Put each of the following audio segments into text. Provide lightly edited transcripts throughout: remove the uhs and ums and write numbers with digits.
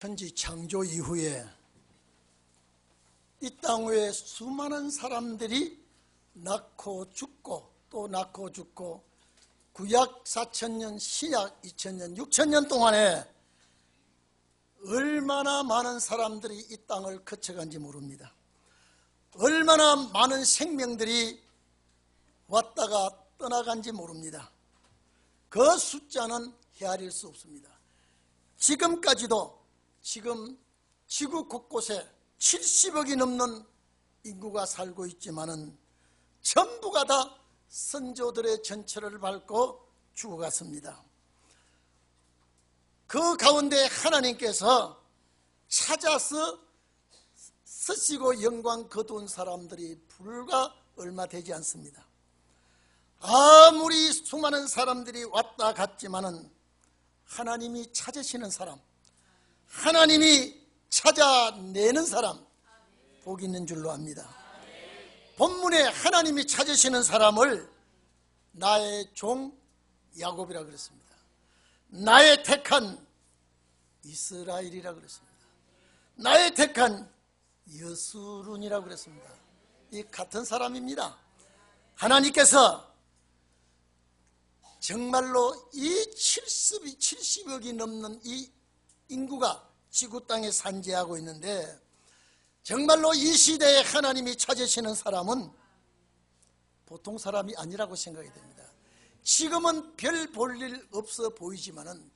천지 창조 이후에 이 땅 위에 수많은 사람들이 낳고 죽고 또 낳고 죽고 구약 4000년, 신약 2000년, 6000년 동안에 얼마나 많은 사람들이 이 땅을 거쳐간지 모릅니다. 얼마나 많은 생명들이 왔다가 떠나간지 모릅니다. 그 숫자는 헤아릴 수 없습니다. 지금까지도 지금 지구 곳곳에 70억이 넘는 인구가 살고 있지만은 전부가 다 선조들의 전철을 밟고 죽어갔습니다. 그 가운데 하나님께서 찾아서 쓰시고 영광 거두은 사람들이 불과 얼마 되지 않습니다. 아무리 수많은 사람들이 왔다 갔지만은 하나님이 찾으시는 사람, 하나님이 찾아내는 사람, 복이 있는 줄로 압니다. 본문에 하나님이 찾으시는 사람을 나의 종 야곱이라 그랬습니다. 나의 택한 이스라엘이라 그랬습니다. 나의 택한 여수룬이라 그랬습니다. 이 같은 사람입니다. 하나님께서 정말로 이 70억이 넘는 이 인구가 지구 땅에 산재하고 있는데 정말로 이 시대에 하나님이 찾으시는 사람은 보통 사람이 아니라고 생각이 됩니다. 지금은 별 볼 일 없어 보이지만은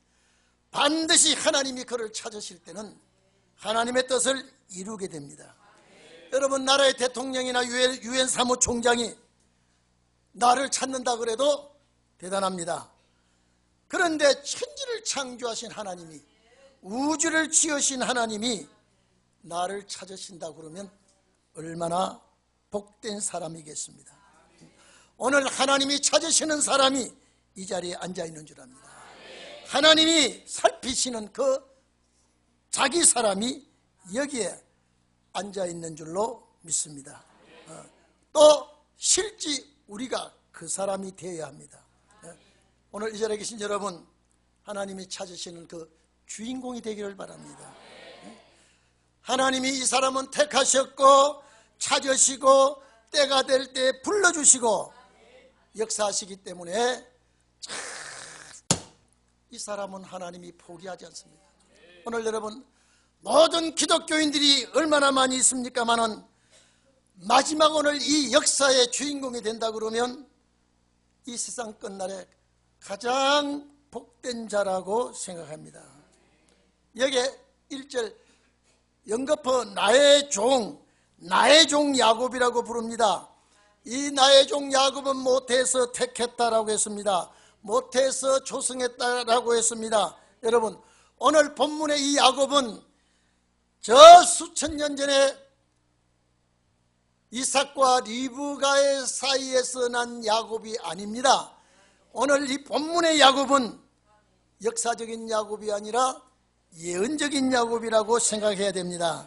반드시 하나님이 그를 찾으실 때는 하나님의 뜻을 이루게 됩니다. 여러분, 나라의 대통령이나 유엔 사무총장이 나를 찾는다 그래도 대단합니다. 그런데 천지를 창조하신 하나님이, 우주를 지으신 하나님이 나를 찾으신다 그러면 얼마나 복된 사람이겠습니다. 오늘 하나님이 찾으시는 사람이 이 자리에 앉아 있는 줄 압니다. 하나님이 살피시는 그 자기 사람이 여기에 앉아 있는 줄로 믿습니다. 또 실제 우리가 그 사람이 되어야 합니다. 오늘 이 자리에 계신 여러분, 하나님이 찾으시는 그 주인공이 되기를 바랍니다. 하나님이 이 사람은 택하셨고 찾으시고 때가 될 때 불러주시고 역사하시기 때문에 이 사람은 하나님이 포기하지 않습니다. 오늘 여러분, 모든 기독교인들이 얼마나 많이 있습니까마는 마지막 오늘 이 역사의 주인공이 된다 그러면 이 세상 끝날에 가장 복된 자라고 생각합니다. 여기에 1절 연거푸 나의 종 야곱이라고 부릅니다. 이 나의 종 야곱은 못해서 택했다라고 했습니다. 못해서 조성했다라고 했습니다. 여러분, 오늘 본문의 이 야곱은 저 수천 년 전에 이삭과 리브가의 사이에서 난 야곱이 아닙니다. 오늘 이 본문의 야곱은 역사적인 야곱이 아니라 예언적인 야곱이라고 생각해야 됩니다.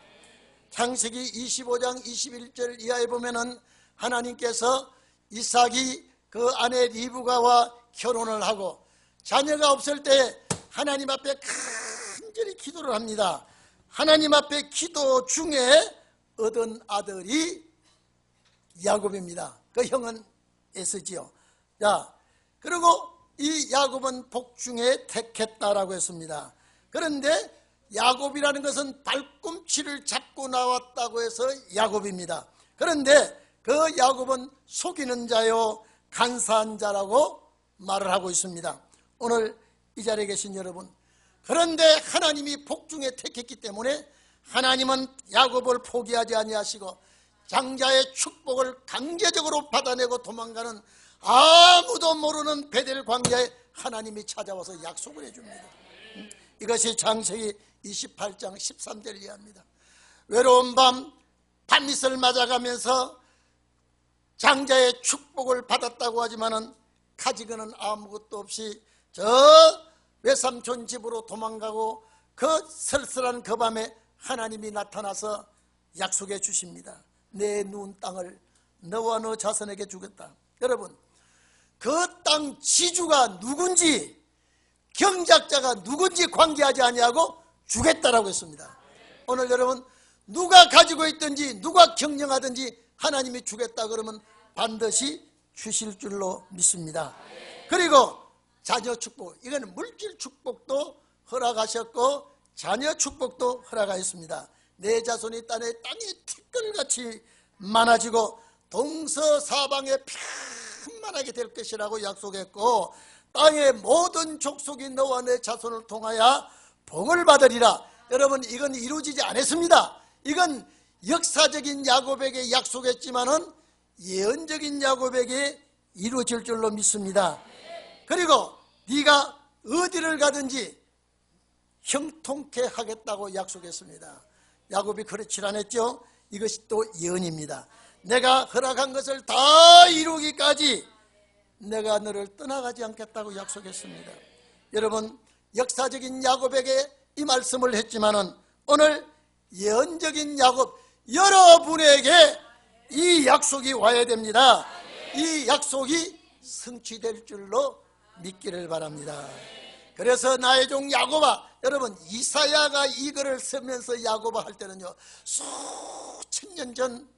창세기 25장 21절 이하에 보면은 하나님께서 이삭이 그 아내 리브가와 결혼을 하고 자녀가 없을 때 하나님 앞에 간절히 기도를 합니다. 하나님 앞에 기도 중에 얻은 아들이 야곱입니다. 그 형은 에서지요. 자, 그리고 이 야곱은 복중에 택했다라고 했습니다. 그런데 야곱이라는 것은 발꿈치를 잡고 나왔다고 해서 야곱입니다. 그런데 그 야곱은 속이는 자요 간사한 자라고 말을 하고 있습니다. 오늘 이 자리에 계신 여러분, 그런데 하나님이 복중에 택했기 때문에 하나님은 야곱을 포기하지 아니하시고 장자의 축복을 강제적으로 받아내고 도망가는 아무도 모르는 베델 광야에 하나님이 찾아와서 약속을 해줍니다. 이것이 창세기 28장 13절 이하입니다. 외로운 밤 밤이슬 맞아가면서 장자의 축복을 받았다고 하지만은 가지고는 아무것도 없이 저 외삼촌 집으로 도망가고 그 쓸쓸한 그 밤에 하나님이 나타나서 약속해 주십니다. 내 누운 땅을 너와 너 자손에게 주겠다. 여러분, 그 땅 지주가 누군지, 경작자가 누군지 관계하지 아니하고 주겠다라고 했습니다. 오늘 여러분, 누가 가지고 있든지 누가 경영하든지 하나님이 주겠다 그러면 반드시 주실 줄로 믿습니다. 그리고 자녀 축복, 이거는 물질 축복도 허락하셨고 자녀 축복도 허락하였습니다. 내 자손이 땅에 티끌같이 많아지고 동서사방에 편만하게 될 것이라고 약속했고, 땅의 모든 족속이 너와 내 자손을 통하여 복을 받으리라. 여러분, 이건 이루어지지 않았습니다. 이건 역사적인 야곱에게 약속했지만은 예언적인 야곱에게 이루어질 줄로 믿습니다. 그리고 네가 어디를 가든지 형통케 하겠다고 약속했습니다. 야곱이 그렇지 않았죠? 이것이 또 예언입니다. 내가 허락한 것을 다 이루기까지 내가 너를 떠나가지 않겠다고 약속했습니다. 여러분, 역사적인 야곱에게 이 말씀을 했지만은 오늘 예언적인 야곱, 여러분에게 이 약속이 와야 됩니다. 이 약속이 성취될 줄로 믿기를 바랍니다. 그래서 나의 종 야곱아, 여러분, 이사야가 이 글을 쓰면서 야곱아 할 때는요, 수천 년 전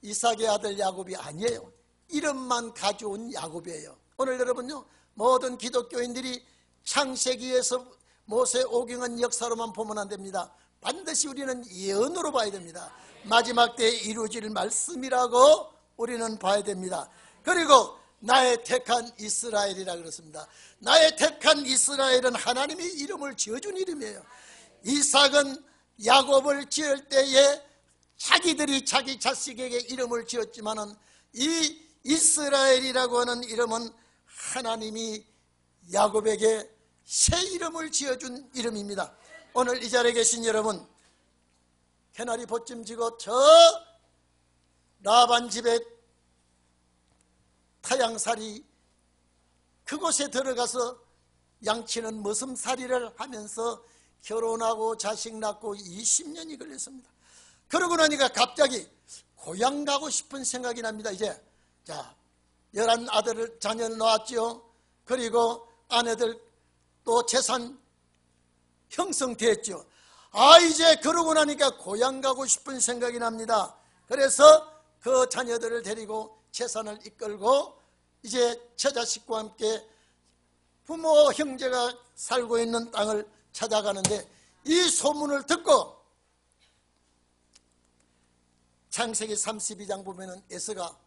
이삭의 아들 야곱이 아니에요. 이름만 가져온 야곱이에요. 오늘 여러분요, 모든 기독교인들이 창세기에서 모세 오경한 역사로만 보면 안 됩니다. 반드시 우리는 예언으로 봐야 됩니다. 마지막 때에 이루어질 말씀이라고 우리는 봐야 됩니다. 그리고 나의 택한 이스라엘이라 그렇습니다. 나의 택한 이스라엘은 하나님이 이름을 지어준 이름이에요. 이삭은 야곱을 지을 때에 자기들이 자기 자식에게 이름을 지었지만은 이 이스라엘이라고 하는 이름은 하나님이 야곱에게 새 이름을 지어준 이름입니다. 오늘 이 자리에 계신 여러분, 개나리 보찜 지고 저 라반 집에 타양살이 그곳에 들어가서 양치는 머슴살이를 하면서 결혼하고 자식 낳고 20년이 걸렸습니다. 그러고 나니까 갑자기 고향 가고 싶은 생각이 납니다. 이제 자, 11 아들을 자녀를 낳았죠. 그리고 아내들 또 재산 형성됐죠. 이제 그러고 나니까 고향 가고 싶은 생각이 납니다. 그래서 그 자녀들을 데리고 재산을 이끌고 이제 처자식과 함께 부모 형제가 살고 있는 땅을 찾아가는데, 이 소문을 듣고 창세기 32장 보면은 에서가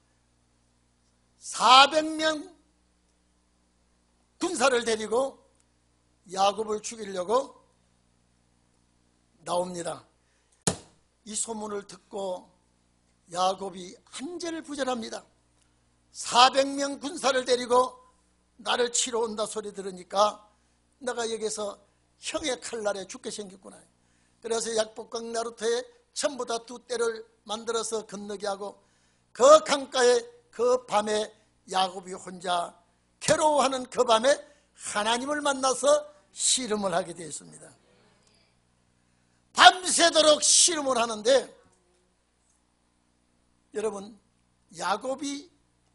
400명 군사를 데리고 야곱을 죽이려고 나옵니다. 이 소문을 듣고 야곱이 한절부절합니다. 400명 군사를 데리고 나를 치러 온다 소리 들으니까 내가 여기서 형의 칼날에 죽게 생겼구나. 그래서 약복강 나루터에 전부 다 두 떼를 만들어서 건너게 하고, 그 강가에 그 밤에 야곱이 혼자 괴로워하는 그 밤에 하나님을 만나서 씨름을 하게 되었습니다. 밤새도록 씨름을 하는데, 여러분, 야곱이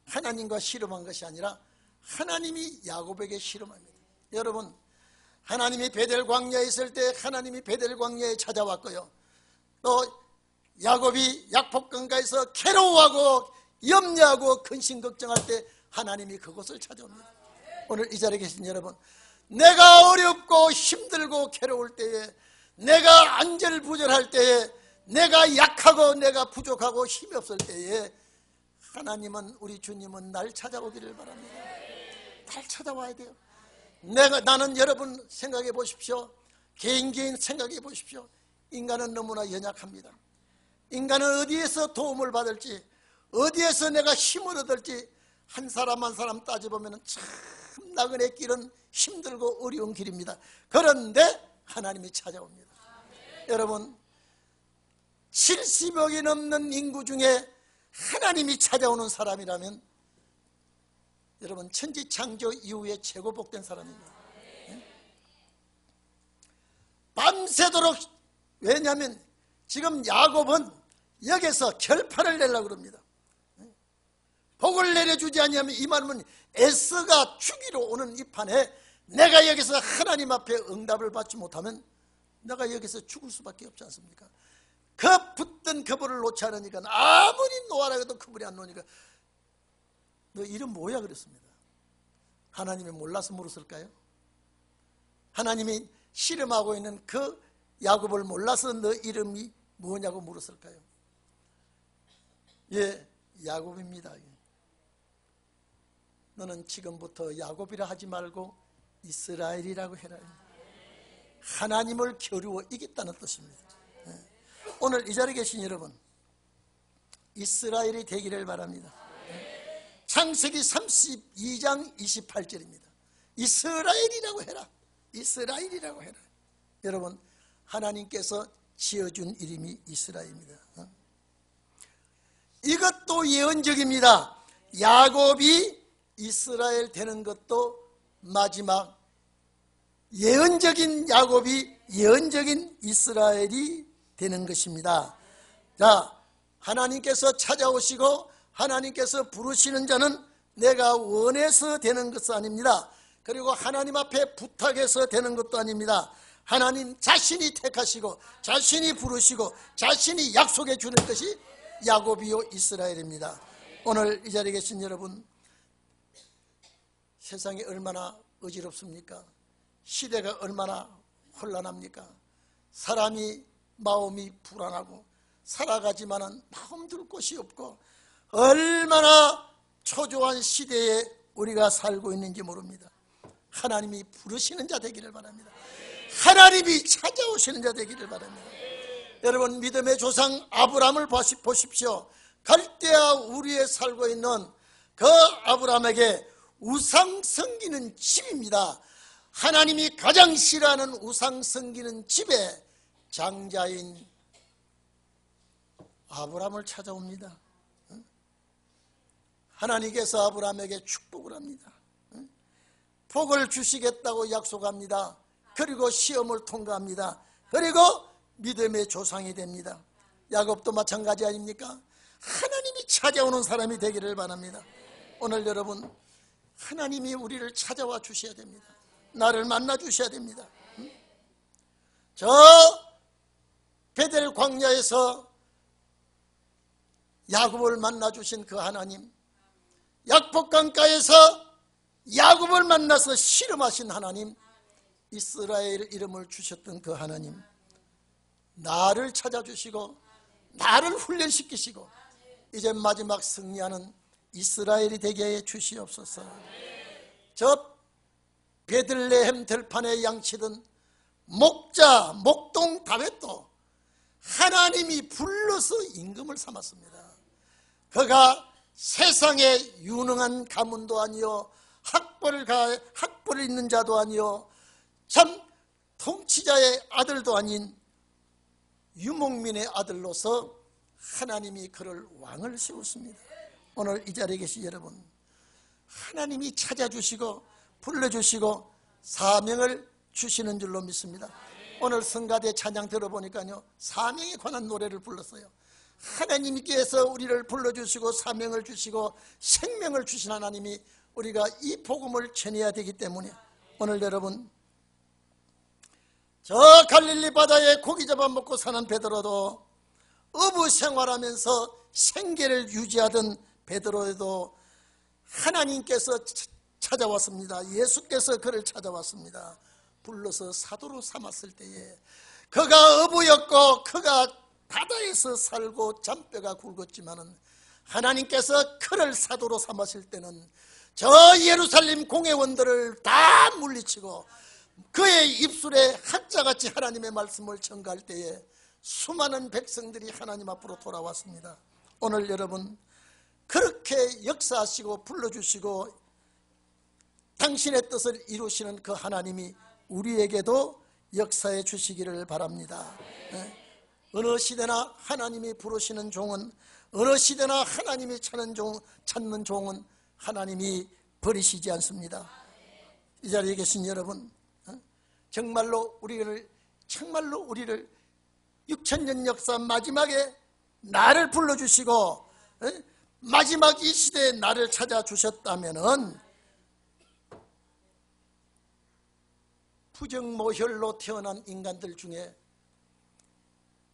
하나님과 씨름한 것이 아니라 하나님이 야곱에게 씨름합니다. 여러분, 하나님이 베델 광야에 있을 때 하나님이 베델 광야에 찾아왔고요, 또 야곱이 약복강가에서 괴로워하고 염려하고 근심 걱정할 때 하나님이 그곳을 찾아옵니다. 오늘 이 자리에 계신 여러분, 내가 어렵고 힘들고 괴로울 때에, 내가 안절부절할 때에, 내가 약하고 내가 부족하고 힘이 없을 때에 하나님은, 우리 주님은 날 찾아오기를 바랍니다. 날 찾아와야 돼요. 나는, 여러분 생각해 보십시오. 개인 생각해 보십시오. 인간은 너무나 연약합니다. 인간은 어디에서 도움을 받을지, 어디에서 내가 힘을 얻을지 한 사람 한 사람 따져보면 참 나그네 길은 힘들고 어려운 길입니다. 그런데 하나님이 찾아옵니다. 여러분, 70억이 넘는 인구 중에 하나님이 찾아오는 사람이라면 여러분, 천지창조 이후에 최고 복된 사람입니다. 밤새도록, 왜냐하면 지금 야곱은 여기서 결판을 내려고 그럽니다. 복을 내려주지 않으면, 이 말은 에서가 죽이러 오는 이 판에 내가 여기서 하나님 앞에 응답을 받지 못하면 내가 여기서 죽을 수밖에 없지 않습니까? 그 붙든 그분을 놓지 않으니까 아무리 놓아라 해도 그분이 안 놓으니까 너 이름 뭐야 그랬습니다. 하나님이 몰라서 물었을까요? 하나님이 씨름하고 있는 그 야곱을 몰라서 너 이름이 뭐냐고 물었을까요? 예, 야곱입니다. 너는 지금부터 야곱이라 하지 말고 이스라엘이라고 해라. 하나님을 겨루어 이겼다는 뜻입니다. 오늘 이 자리에 계신 여러분, 이스라엘이 되기를 바랍니다. 창세기 32장 28절입니다. 이스라엘이라고 해라. 이스라엘이라고 해라. 여러분, 하나님께서 지어준 이름이 이스라엘입니다. 이것도 예언적입니다. 야곱이 이스라엘 되는 것도 마지막 예언적인 야곱이 예언적인 이스라엘이 되는 것입니다. 자, 하나님께서 찾아오시고 하나님께서 부르시는 자는 내가 원해서 되는 것은 아닙니다. 그리고 하나님 앞에 부탁해서 되는 것도 아닙니다. 하나님 자신이 택하시고 자신이 부르시고 자신이 약속해 주는 것이 야곱이요 이스라엘입니다. 오늘 이 자리에 계신 여러분, 세상이 얼마나 어지럽습니까? 시대가 얼마나 혼란합니까? 사람이 마음이 불안하고 살아가지만은 마음 둘 곳이 없고 얼마나 초조한 시대에 우리가 살고 있는지 모릅니다. 하나님이 부르시는 자 되기를 바랍니다. 하나님이 찾아오시는 자 되기를 바랍니다. 여러분, 믿음의 조상 아브라함을 보십시오. 갈대아 우리에 살고 있는 그 아브라함에게 우상 섬기는 집입니다. 하나님이 가장 싫어하는 우상 섬기는 집에 장자인 아브라함을 찾아옵니다. 하나님께서 아브라함에게 축복을 합니다. 복을 주시겠다고 약속합니다. 그리고 시험을 통과합니다. 그리고 믿음의 조상이 됩니다. 야곱도 마찬가지 아닙니까? 하나님이 찾아오는 사람이 되기를 바랍니다. 오늘 여러분, 하나님이 우리를 찾아와 주셔야 됩니다. 나를 만나 주셔야 됩니다. 저 베델 광야에서 야곱을 만나 주신 그 하나님, 약복강가에서 야곱을 만나서 씨름하신 하나님, 이스라엘 이름을 주셨던 그 하나님, 나를 찾아주시고 나를 훈련시키시고 이제 마지막 승리하는 이스라엘이 되게 해 주시옵소서. 저 베들레헴 들판에 양치던 목자 목동 다윗도 하나님이 불러서 임금을 삼았습니다. 그가 세상에 유능한 가문도 아니요 학벌을 있는 자도 아니요 참 통치자의 아들도 아닌 유목민의 아들로서 하나님이 그를 왕을 세웠습니다. 오늘 이 자리에 계신 여러분, 하나님이 찾아주시고 불러주시고 사명을 주시는 줄로 믿습니다. 오늘 성가대 찬양 들어보니까요, 사명에 관한 노래를 불렀어요. 하나님께서 우리를 불러주시고 사명을 주시고 생명을 주신 하나님이 우리가 이 복음을 전해야 되기 때문에 오늘 여러분, 저 갈릴리 바다에 고기 잡아 먹고 사는 베드로도 어부 생활하면서 생계를 유지하던 베드로에도 하나님께서 찾아왔습니다. 예수께서 그를 찾아왔습니다. 불러서 사도로 삼았을 때에 그가 어부였고 그가 바다에서 살고 잔뼈가 굵었지만은 하나님께서 그를 사도로 삼았을 때는 저 예루살렘 공회원들을 다 물리치고 그의 입술에 한자같이 하나님의 말씀을 전가할 때에 수많은 백성들이 하나님 앞으로 돌아왔습니다. 오늘 여러분, 그렇게 역사하시고 불러주시고 당신의 뜻을 이루시는 그 하나님이 우리에게도 역사해 주시기를 바랍니다. 어느 시대나 하나님이 부르시는 종은, 어느 시대나 하나님이 찾는 종은 하나님이 버리시지 않습니다. 이 자리에 계신 여러분, 정말로 우리를 6,000년 역사 마지막에 나를 불러주시고 마지막 이 시대에 나를 찾아주셨다면은 부정모혈로 태어난 인간들 중에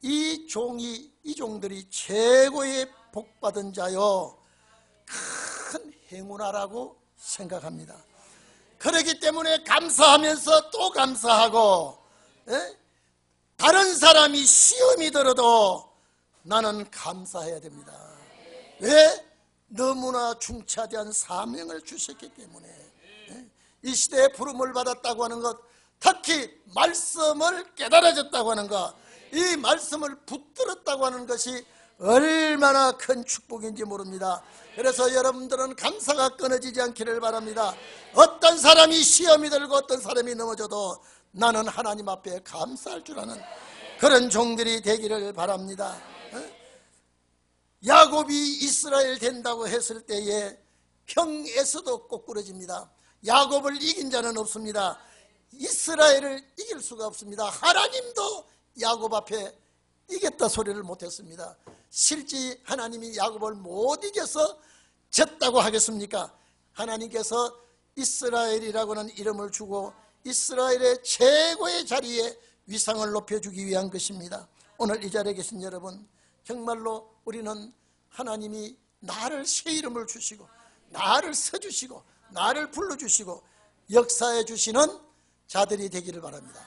이 종들이 최고의 복받은 자요 큰 행운아라고 생각합니다. 그렇기 때문에 감사하면서 또 감사하고, 다른 사람이 시험이 들어도 나는 감사해야 됩니다. 왜? 너무나 중차대한 사명을 주셨기 때문에. 이 시대에 부름을 받았다고 하는 것, 특히 말씀을 깨달아졌다고 하는 것, 이 말씀을 붙들었다고 하는 것이 얼마나 큰 축복인지 모릅니다. 그래서 여러분들은 감사가 끊어지지 않기를 바랍니다. 어떤 사람이 시험이 들고 어떤 사람이 넘어져도 나는 하나님 앞에 감사할 줄 아는 그런 종들이 되기를 바랍니다. 야곱이 이스라엘 된다고 했을 때에 형에서도 꼬꾸러집니다. 야곱을 이긴 자는 없습니다. 이스라엘을 이길 수가 없습니다. 하나님도 야곱 앞에 이겼다 소리를 못했습니다. 실제 하나님이 야곱을 못 이겨서 졌다고 하겠습니까? 하나님께서 이스라엘이라고 하는 이름을 주고 이스라엘의 최고의 자리에 위상을 높여주기 위한 것입니다. 오늘 이 자리에 계신 여러분, 정말로 우리는 하나님이 나를 새 이름을 주시고 나를 써주시고 나를 불러주시고 역사해 주시는 자들이 되기를 바랍니다.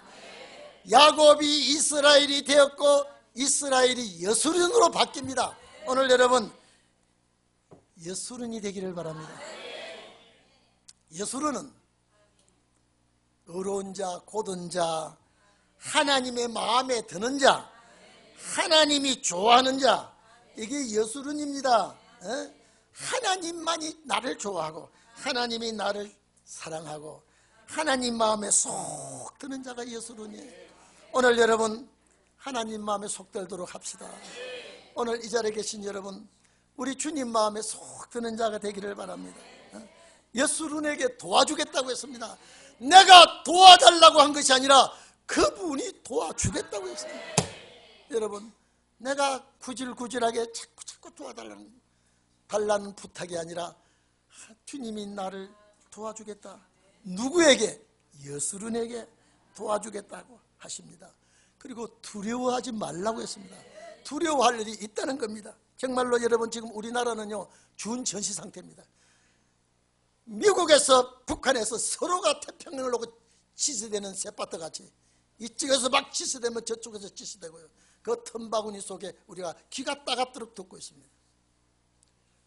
야곱이 이스라엘이 되었고 이스라엘이 여수른으로 바뀝니다. 오늘 여러분 여수른이 되기를 바랍니다. 여수른은 의로운 자, 고든 자, 하나님의 마음에 드는 자, 하나님이 좋아하는 자, 이게 여수른입니다. 하나님만이 나를 좋아하고 하나님이 나를 사랑하고 하나님 마음에 속 드는 자가 여수른이에요. 오늘 여러분 하나님 마음에 속 들도록 합시다. 오늘 이 자리에 계신 여러분, 우리 주님 마음에 속 드는 자가 되기를 바랍니다. 여수른에게 도와주겠다고 했습니다. 내가 도와달라고 한 것이 아니라 그분이 도와주겠다고 했습니다. 여러분, 내가 구질구질하게 자꾸 도와달라는 부탁이 아니라 주님이 나를 도와주겠다. 누구에게? 여수른에게 도와주겠다고 하십니다. 그리고 두려워하지 말라고 했습니다. 두려워할 일이 있다는 겁니다. 정말로 여러분, 지금 우리나라는요 준전시 상태입니다. 미국에서 북한에서 서로가 태평양을 놓고 지시되는 쇳바트 같이 이쪽에서 막 지시되면 저쪽에서 지시되고요. 그 틈바구니 속에 우리가 귀가 따갑도록 듣고 있습니다.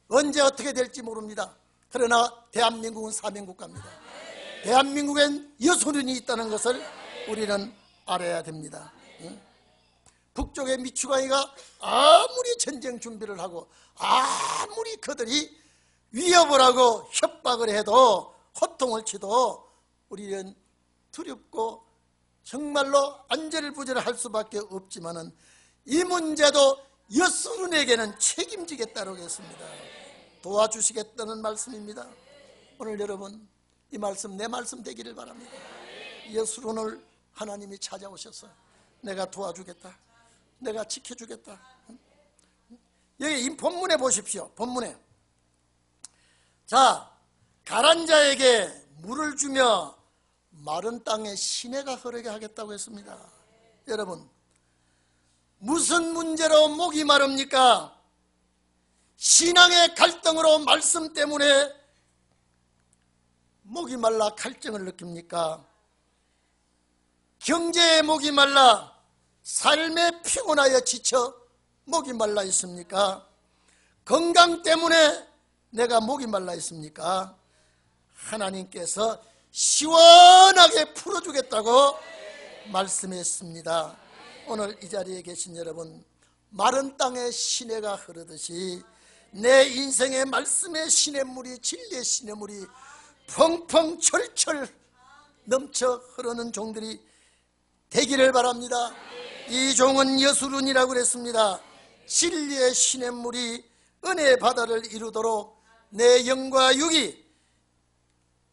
언제 어떻게 될지 모릅니다. 그러나 대한민국은 사명국가입니다. 대한민국엔 여수른이 있다는 것을 우리는 알아야 됩니다. 북쪽의 미추가이가 아무리 전쟁 준비를 하고 아무리 그들이 위협을 하고 협박을 해도 호통을 치도 우리는 두렵고 정말로 안절부절할 수밖에 없지만은 이 문제도 여수른에게는 책임지겠다고 했습니다. 도와주시겠다는 말씀입니다. 오늘 여러분 이 말씀 내 말씀 되기를 바랍니다. 여수른을 하나님이 찾아오셔서 내가 도와주겠다, 내가 지켜주겠다. 여기 본문에 보십시오. 본문에 자, 가란 자에게 물을 주며 마른 땅에 시내가 흐르게 하겠다고 했습니다. 여러분, 무슨 문제로 목이 마릅니까? 신앙의 갈등으로 말씀 때문에 목이 말라 갈증을 느낍니까? 경제에 목이 말라 삶에 피곤하여 지쳐 목이 말라 있습니까? 건강 때문에 내가 목이 말라 있습니까? 하나님께서 시원하게 풀어주겠다고 말씀했습니다. 오늘 이 자리에 계신 여러분, 마른 땅에 시내가 흐르듯이 내 인생의 말씀의 시냇물이, 진리의 시냇물이 펑펑 철철 넘쳐 흐르는 종들이 되기를 바랍니다. 이 종은 여수른이라고 그랬습니다. 진리의 시냇물이 은혜의 바다를 이루도록 내 영과 육이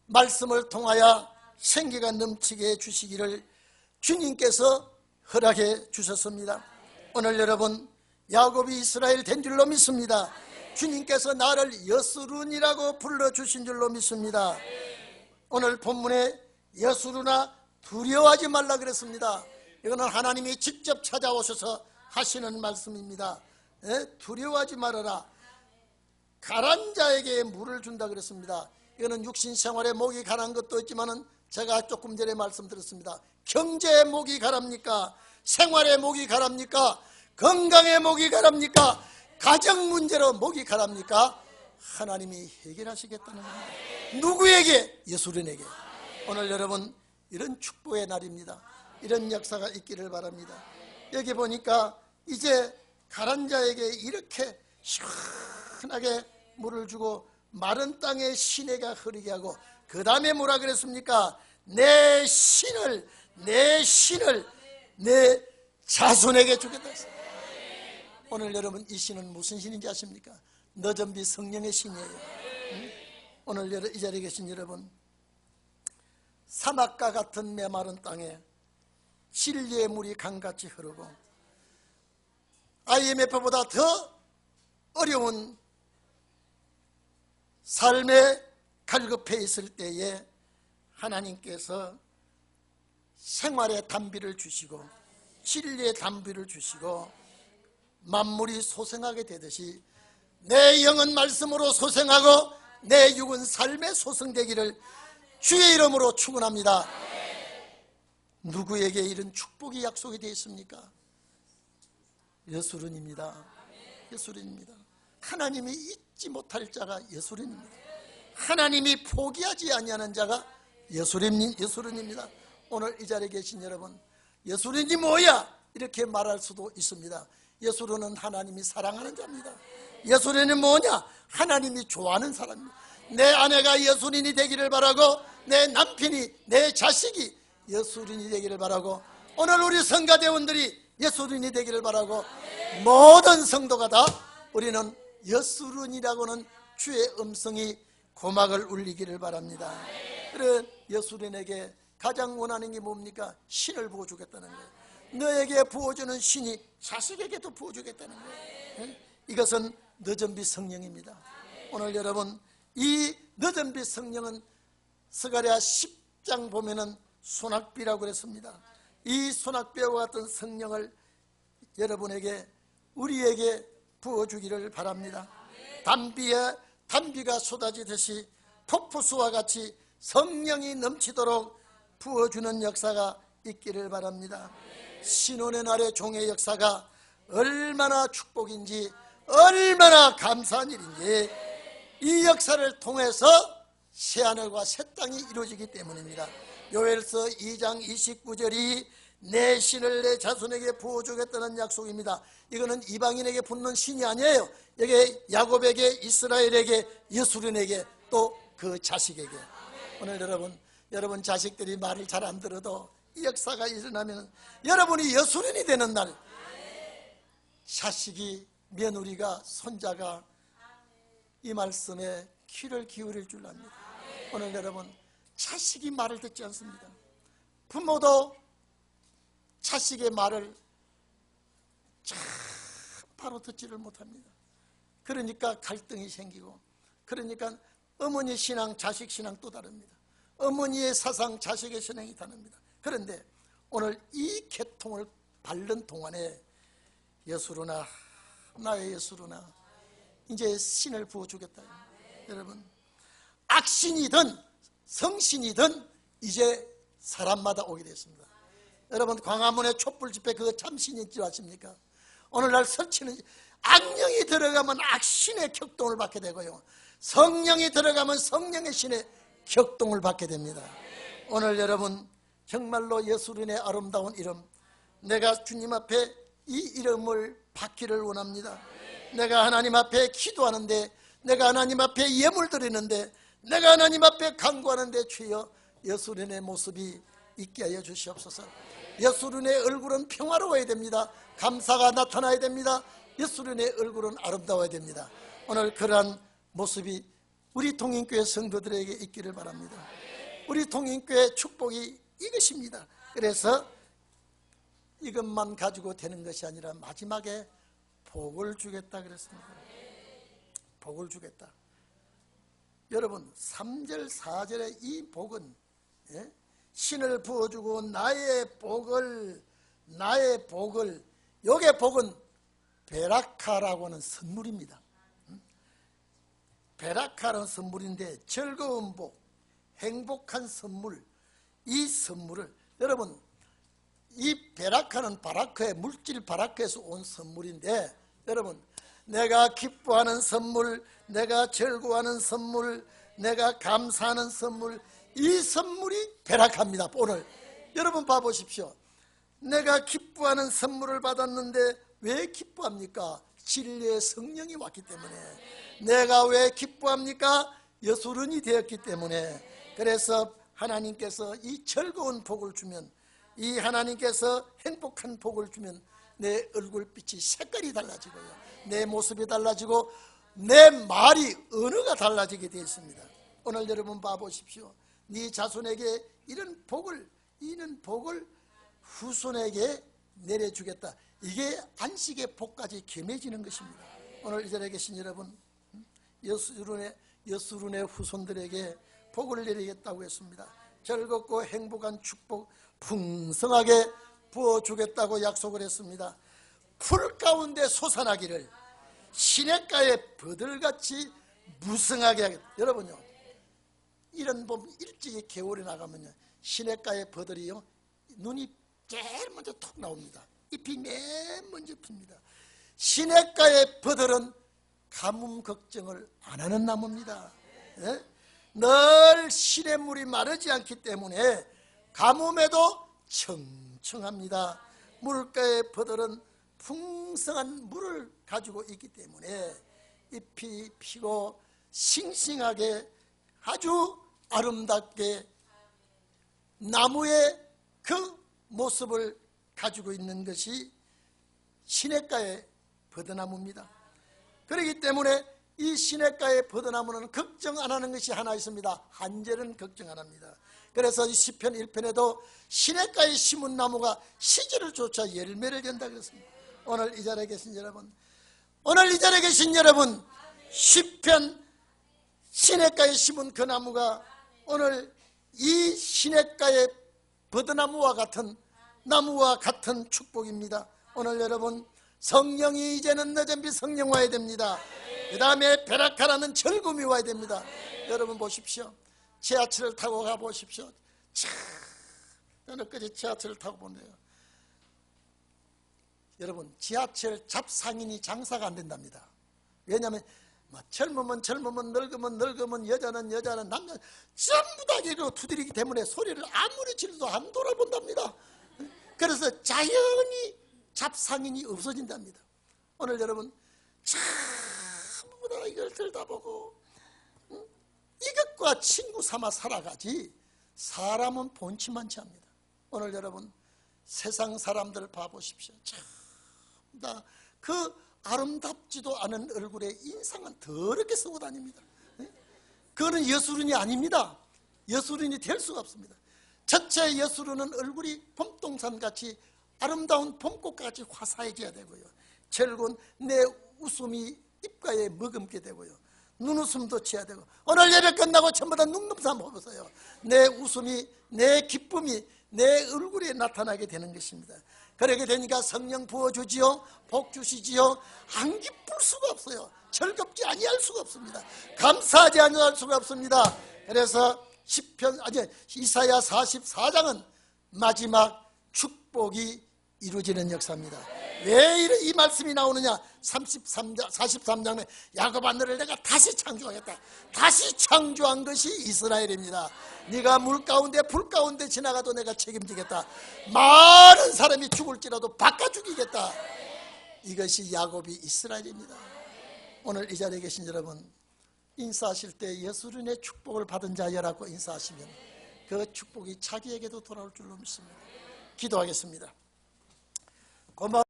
말씀을 통하여 생기가 넘치게 해주시기를 주님께서 허락해 주셨습니다. 오늘 여러분, 야곱이 이스라엘 된 줄로 믿습니다. 주님께서 나를 여수른이라고 불러주신 줄로 믿습니다. 오늘 본문에 여수르나 두려워하지 말라 그랬습니다. 이거는 하나님이 직접 찾아오셔서 하시는 말씀입니다. 두려워하지 말아라. 가란 자에게 물을 준다 그랬습니다. 이거는 육신 생활에 목이 가란 것도 있지만은 제가 조금 전에 말씀드렸습니다. 경제에 목이 가랍니까? 생활에 목이 가랍니까? 건강에 목이 가랍니까? 가정 문제로 목이 가랍니까? 하나님이 해결하시겠다는 겁니다. 누구에게? 예수님에게. 오늘 여러분 이런 축복의 날입니다. 이런 역사가 있기를 바랍니다. 여기 보니까 이제 가란 자에게 이렇게 시원하게 물을 주고 마른 땅에 시내가 흐르게 하고 그 다음에 뭐라 그랬습니까? 내 신을 내 자손에게 주겠다 했습니다. 오늘 여러분 이 신은 무슨 신인지 아십니까? 너전비 성령의 신이에요. 오늘 이 자리에 계신 여러분, 사막과 같은 메마른 땅에 진리의 물이 강같이 흐르고 IMF보다 더 어려운 삶에 갈급해 있을 때에 하나님께서 생활의 단비를 주시고 진리의 단비를 주시고 만물이 소생하게 되듯이 내 영은 말씀으로 소생하고 내 육은 삶의 소생되기를 주의 이름으로 축원합니다. 누구에게 이런 축복이 약속이 되어 있습니까? 예수님입니다. 예수님입니다. 하나님이 잊지 못할 자가 예수님입니다. 하나님이 포기하지 아니하는 자가 예수님입니다. 오늘 이 자리에 계신 여러분, 예수님이 뭐야? 이렇게 말할 수도 있습니다. 예수님은 하나님이 사랑하는 자입니다. 예수님은 뭐냐? 하나님이 좋아하는 사람입니다. 내 아내가 예수님이 되기를 바라고 내 남편이 내 자식이 예수님이 되기를 바라고 오늘 우리 성가대원들이 예수님이 되기를 바라고 모든 성도가 다 우리는 예수님이라고는 주의 음성이 고막을 울리기를 바랍니다. 그래 예수님에게 가장 원하는 게 뭡니까? 신을 부어주겠다는 거예요. 너에게 부어주는 신이 자식에게도 부어주겠다는 거예요. 이것은 너전비 성령입니다. 오늘 여러분 이 너전비 성령은 스가랴 10장 보면은 소낙비라고 그랬습니다. 이 소낙비와 같은 성령을 여러분에게 우리에게 부어주기를 바랍니다. 단비가 쏟아지듯이 폭포수와 같이 성령이 넘치도록 부어주는 역사가 있기를 바랍니다. 신혼의 날의 종의 역사가 얼마나 축복인지 얼마나 감사한 일인지 이 역사를 통해서 새하늘과 새 땅이 이루어지기 때문입니다. 요엘서 2장 29절이 내 신을 내 자손에게 부어주겠다는 약속입니다. 이거는 이방인에게 붙는 신이 아니에요. 여기 야곱에게, 이스라엘에게, 예수님에게, 또 그 자식에게. 오늘 여러분 자식들이 말을 잘 안 들어도 이 역사가 일어나면 여러분이 예수님이 되는 날 자식이, 며느리가, 손자가 이 말씀에 귀를 기울일 줄 압니다. 오늘 여러분 자식이 말을 듣지 않습니다. 부모도 자식의 말을 참 바로 듣지를 못합니다. 그러니까 갈등이 생기고, 그러니까 어머니 신앙, 자식 신앙 또 다릅니다. 어머니의 사상, 자식의 신앙이 다릅니다. 그런데 오늘 이 계통을 밟는 동안에 예수로나 나의 예수로나 이제 신을 부어주겠다. 여러분 악신이든 성신이든 이제 사람마다 오게 됐습니다. 여러분 광화문의 촛불 집회 그거 참신인 줄 아십니까? 오늘날 설치는 악령이 들어가면 악신의 격동을 받게 되고요, 성령이 들어가면 성령의 신의 격동을 받게 됩니다. 오늘 여러분 정말로 예수님의 아름다운 이름, 내가 주님 앞에 이 이름을 받기를 원합니다. 내가 하나님 앞에 기도하는데, 내가 하나님 앞에 예물 드리는데, 내가 하나님 앞에 간구하는데 주여 예수님의 모습이 있게 하여 주시옵소서. 예수님의 얼굴은 평화로워야 됩니다. 감사가 나타나야 됩니다. 예수님의 얼굴은 아름다워야 됩니다. 오늘 그러한 모습이 우리 통인교회 성도들에게 있기를 바랍니다. 우리 통인교회 축복이 이것입니다. 그래서 이것만 가지고 되는 것이 아니라 마지막에 복을 주겠다 그랬습니다. 복을 주겠다. 여러분 3절 4절의 이 복은 신을 부어주고 나의 복을 요게 복은 베라카라고 하는 선물입니다. 베라카라는 선물인데 즐거운 복, 행복한 선물, 이 선물을 여러분 이 베라카는 바라크의 물질 바라크에서 온 선물인데 여러분 내가 기뻐하는 선물, 내가 즐거워하는 선물, 내가 감사하는 선물, 이 선물이 베라카입니다. 오늘 여러분 봐보십시오. 내가 기뻐하는 선물을 받았는데 왜 기뻐합니까? 진리의 성령이 왔기 때문에. 내가 왜 기뻐합니까? 여수른이 되었기 때문에. 그래서 하나님께서 이 즐거운 복을 주면, 이 하나님께서 행복한 복을 주면 내 얼굴빛이 색깔이 달라지고요, 내 모습이 달라지고 내 말이 언어가 달라지게 되어 있습니다. 오늘 여러분 봐보십시오. 네 자손에게 이런 복을 후손에게 내려주겠다. 이게 안식의 복까지 겸해지는 것입니다. 오늘 이 자리에 계신 여러분, 여수룬의 후손들에게 복을 내리겠다고 했습니다. 즐겁고 행복한 축복 풍성하게 부어주겠다고 약속을 했습니다. 풀 가운데 솟아나기를 시냇가에 버들같이 무성하게 하겠다. 여러분요, 이런 봄 일찍이 겨울에 나가면요, 시냇가에 버들이요, 눈이 제일 먼저 톡 나옵니다. 잎이 맨 먼저 핍니다. 시냇가의 버들은 가뭄 걱정을 안 하는 나무입니다. 예? 늘 시냇물이 마르지 않기 때문에 가뭄에도 청청합니다. 물가의 버들은 풍성한 물을 가지고 있기 때문에 잎이 피고 싱싱하게 아주 아름답게 나무의 그 모습을 가지고 있는 것이 시냇가의 버드나무입니다. 그렇기 때문에 이 시냇가의 버드나무는 걱정 안 하는 것이 하나 있습니다. 한절은 걱정 안 합니다. 그래서 이 시편 1편에도 시냇가에 심은 나무가 시절을 쫓아 열매를 연다 그랬습니다. 오늘 이 자리에 계신 여러분, 시편 시냇가에 심은 그 나무가 오늘 이 시냇가의 버드나무와 같은 나무와 같은 축복입니다. 오늘 여러분, 성령이 이제는 늦은 비 성령 와야 됩니다. 그 다음에 베라카라는 즐거움이 와야 됩니다. 여러분 보십시오. 지하철을 타고 가보십시오. 저는 그제 지하철을 타고 본대요. 여러분, 지하철 잡상인이 장사가 안 된답니다. 왜냐하면 젊으면 늙으면 여자는 남자 전부 다 이로 두드리기 때문에 소리를 아무리 질러도 안 돌아본답니다. 그래서 자연히 잡상인이 없어진답니다. 오늘 여러분 전부 다 이걸 들다보고 이것과 친구 삼아 살아가지 사람은 본치만치 합니다. 오늘 여러분 세상 사람들 봐보십시오. 다 그 아름답지도 않은 얼굴에 인상은 더럽게 쓰고 다닙니다. 그거는 여수른이 아닙니다. 여수른이 될 수가 없습니다. 첫째 여수른은 얼굴이 봄동산같이 아름다운 봄꽃같이 화사해져야 되고요, 즐거운 내 웃음이 입가에 머금게 되고요, 눈웃음도 쳐야 되고, 오늘 예배 끝나고 전부 다 눈금사 한번 보세요. 내 웃음이, 내 기쁨이 내 얼굴에 나타나게 되는 것입니다. 그렇게 되니까 성령 부어주지요, 복 주시지요. 안 기쁠 수가 없어요. 즐겁지 아니할 수가 없습니다. 감사하지 아니할 수가 없습니다. 그래서 이사야 44장은 마지막 축복이 이루어지는 역사입니다. 왜 이 말씀이 나오느냐? 43장에 야곱 하늘을 내가 다시 창조하겠다. 다시 창조한 것이 이스라엘입니다. 네가 물 가운데 불 가운데 지나가도 내가 책임지겠다. 많은 사람이 죽을지라도 바꿔 죽이겠다. 이것이 야곱이 이스라엘입니다. 오늘 이 자리에 계신 여러분, 인사하실 때 여수른의 축복을 받은 자여라고 인사하시면 그 축복이 자기에게도 돌아올 줄로 믿습니다. 기도하겠습니다. 고마워.